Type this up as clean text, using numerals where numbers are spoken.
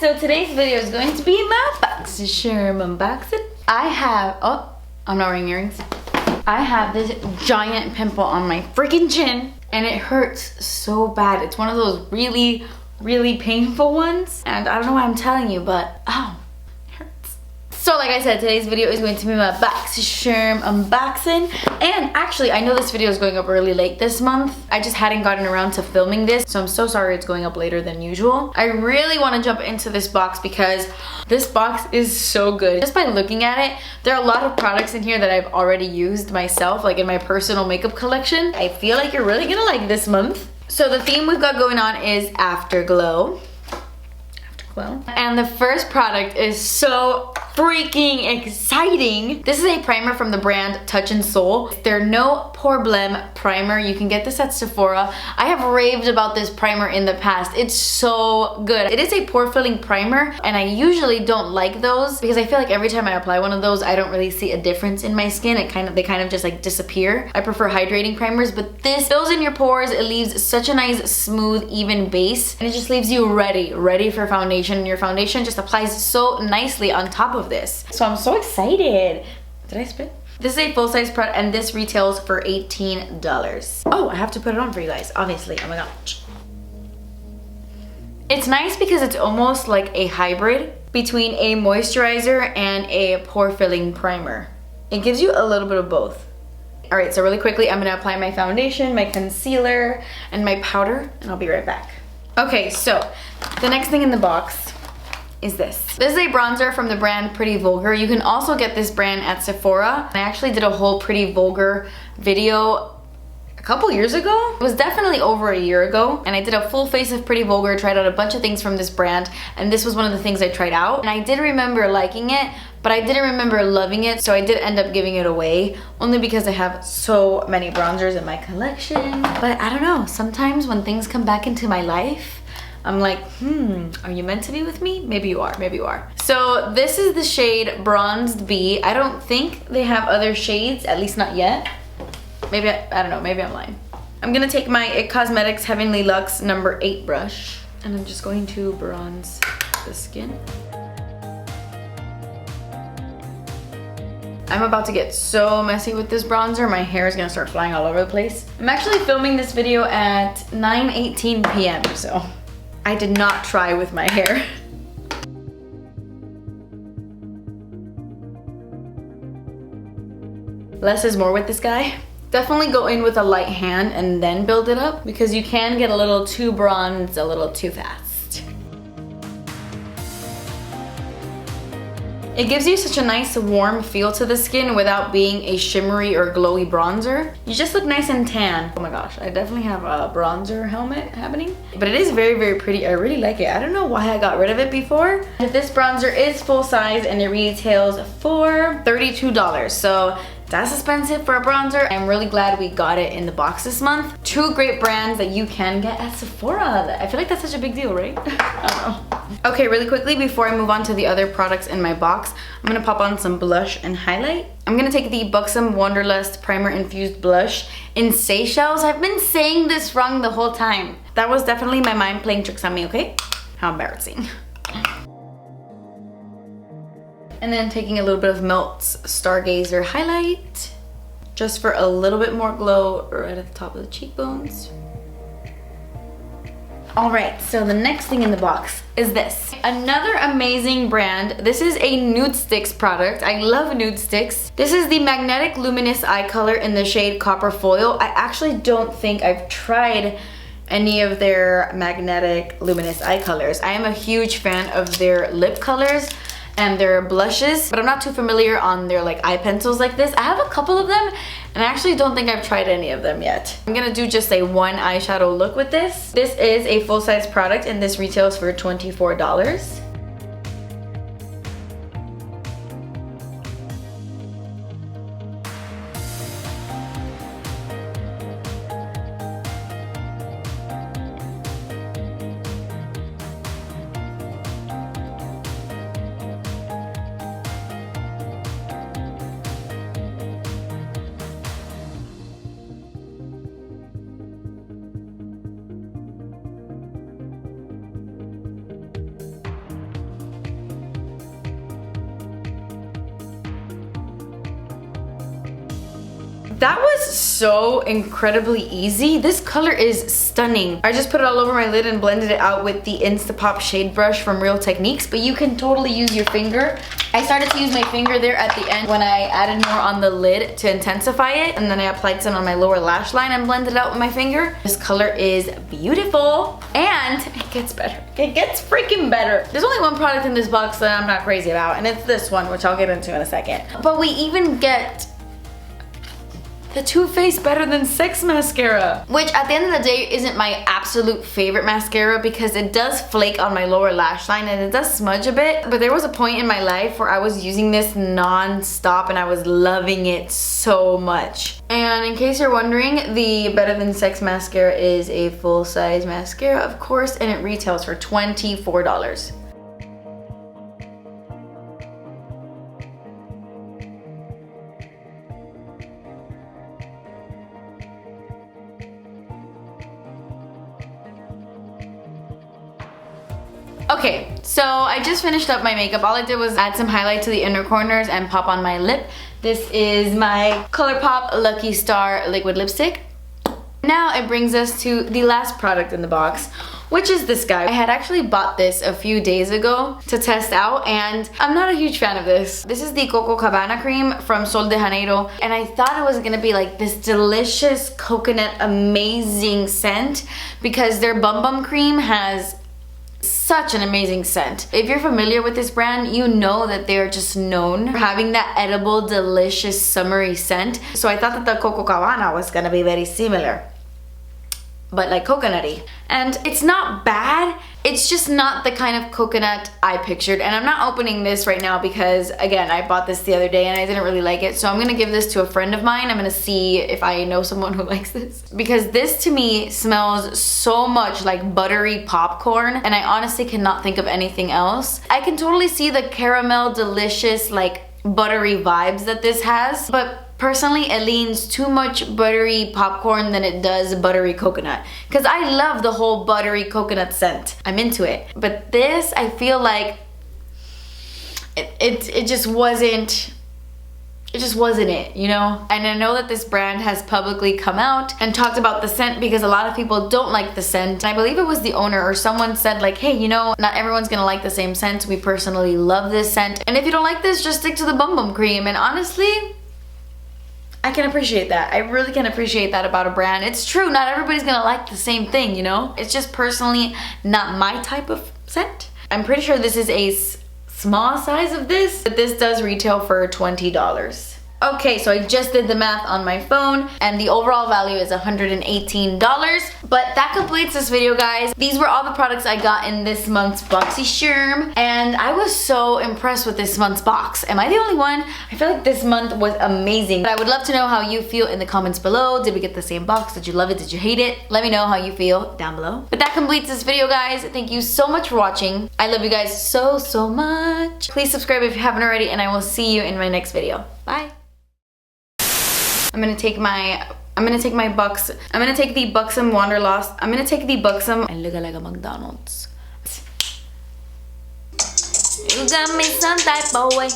So today's video is going to be my Boxycharm unboxing. I have, oh, I'm not wearing earrings. I have this giant pimple on my freaking chin and it hurts so bad. It's one of those really, really painful ones. And I don't know why I'm telling you, but oh, it hurts. So like I said, today's video is going to be my Boxycharm unboxing. And actually, I know this video is going up really late this month. I just hadn't gotten around to filming this, so I'm so sorry it's going up later than usual. I really want to jump into this box because this box is so good. Just by looking at it, there are a lot of products in here that I've already used myself, like in my personal makeup collection. I feel like you're really gonna like this month. So the theme we've got going on is Afterglow. And the first product is so freaking exciting. This is a primer from the brand Touch in Soul. Their No Poreblem primer. You can get this at Sephora. I have raved about this primer in the past. It's so good. It is a pore filling primer and I usually don't like those because I feel like every time I apply one of those, I don't really see a difference in my skin. They kind of just like disappear. I prefer hydrating primers, but this fills in your pores. It leaves such a nice, smooth, even base, and it just leaves you ready for foundation. And your foundation just applies so nicely on top of this. So I'm so excited. Did I spit? This is a full-size product and this retails for $18. Oh, I have to put it on for you guys, obviously. Oh my gosh. It's nice because it's almost like a hybrid between a moisturizer and a pore-filling primer. It gives you a little bit of both. All right, so really quickly, I'm gonna apply my foundation, my concealer, and my powder, and I'll be right back. Okay, so the next thing in the box is this. This is a bronzer from the brand Pretty Vulgar. You can also get this brand at Sephora. I actually did a whole Pretty Vulgar video a couple years ago. It was definitely over a year ago. And I did a full face of Pretty Vulgar, tried out a bunch of things from this brand. And this was one of the things I tried out. And I did remember liking it, but I didn't remember loving it. So I did end up giving it away only because I have so many bronzers in my collection. But I don't know, sometimes when things come back into my life, I'm like, are you meant to be with me? Maybe you are, maybe you are. So this is the shade Bronzed Bee. I don't think they have other shades, at least not yet. Maybe, I don't know, maybe I'm lying. I'm gonna take my IT Cosmetics Heavenly Luxe number 8 brush and I'm just going to bronze the skin. I'm about to get so messy with this bronzer. My hair is gonna start flying all over the place. I'm actually filming this video at 9:18 p.m. so I did not try with my hair. Less is more with this guy. Definitely go in with a light hand and then build it up because you can get a little too bronzed a little too fast. It gives you such a nice warm feel to the skin without being a shimmery or glowy bronzer. You just look nice and tan. Oh my gosh, I definitely have a bronzer helmet happening. But it is very, very pretty. I really like it. I don't know why I got rid of it before. This bronzer is full size and it retails for $32. So that's expensive for a bronzer. I'm really glad we got it in the box this month. 2 great brands that you can get at Sephora. I feel like that's such a big deal, right? I don't know. Okay, really quickly before I move on to the other products in my box, I'm gonna pop on some blush and highlight. I'm gonna take the Buxom Wanderlust Primer Infused Blush in Saychelles. I've been saying this wrong the whole time. That was definitely my mind playing tricks on me, okay? How embarrassing. And then taking a little bit of Melt's Stargazer highlight, just for a little bit more glow right at the top of the cheekbones. All right, so the next thing in the box is this. Another amazing brand. This is a Nudestix product. I love Nudestix. This is the Magnetic Luminous Eye Color in the shade Copper Foil. I actually don't think I've tried any of their Magnetic Luminous Eye Colors. I am a huge fan of their lip colors and their blushes, but I'm not too familiar on their like eye pencils like this. I have a couple of them and I actually don't think I've tried any of them yet. I'm gonna do just a one eyeshadow look with this. This is a full-size product and this retails for $24. That was so incredibly easy. This color is stunning. I just put it all over my lid and blended it out with the Instapop shade brush from Real Techniques, but you can totally use your finger. I started to use my finger there at the end when I added more on the lid to intensify it, and then I applied some on my lower lash line and blended it out with my finger. This color is beautiful, and it gets better. It gets freaking better. There's only one product in this box that I'm not crazy about, and it's this one, which I'll get into in a second. But we even get the Too Faced Better Than Sex Mascara, which at the end of the day isn't my absolute favorite mascara because it does flake on my lower lash line and it does smudge a bit. But there was a point in my life where I was using this non-stop and I was loving it so much. And in case you're wondering, the Better Than Sex Mascara is a full-size mascara, of course, and it retails for $24. Okay, so I just finished up my makeup. All I did was add some highlight to the inner corners and pop on my lip. This is my Colourpop Lucky Star liquid lipstick. Now it brings us to the last product in the box, which is this guy. I had actually bought this a few days ago to test out, and I'm not a huge fan of this. This is the Coco Cabana cream from Sol de Janeiro, and I thought it was gonna be like this delicious coconut amazing scent because their Bum Bum cream has such an amazing scent. If you're familiar with this brand, you know that they're just known for having that edible, delicious, summery scent. So I thought that the Coco Cabana was gonna be very similar, but like coconutty. And it's not bad, it's just not the kind of coconut I pictured. And I'm not opening this right now because, again, I bought this the other day and I didn't really like it. So I'm gonna give this to a friend of mine. I'm gonna see if I know someone who likes this. Because this to me smells so much like buttery popcorn, and I honestly cannot think of anything else. I can totally see the caramel delicious like buttery vibes that this has, but personally, it leans too much buttery popcorn than it does buttery coconut. Because I love the whole buttery coconut scent. I'm into it. But this, I feel like it just wasn't it, you know? And I know that this brand has publicly come out and talked about the scent because a lot of people don't like the scent. And I believe it was the owner or someone said like, hey, you know, not everyone's gonna like the same scent. We personally love this scent. And if you don't like this, just stick to the Bum Bum cream. And honestly, I can appreciate that. I really can appreciate that about a brand. It's true, not everybody's gonna like the same thing, you know? It's just personally not my type of scent. I'm pretty sure this is a small size of this, but this does retail for $20. Okay, so I just did the math on my phone and the overall value is $118. But that completes this video, guys. These were all the products I got in this month's Boxycharm, and I was so impressed with this month's box. Am I the only one? I feel like this month was amazing. But I would love to know how you feel in the comments below. Did we get the same box? Did you love it? Did you hate it? Let me know how you feel down below. But that completes this video, guys. Thank you so much for watching. I love you guys so, so much. Please subscribe if you haven't already, and I will see you in my next video. Bye. I'm gonna take the Buxom Wanderlust. I'm gonna take the Buxom and look like a McDonald's. You got me some type of way.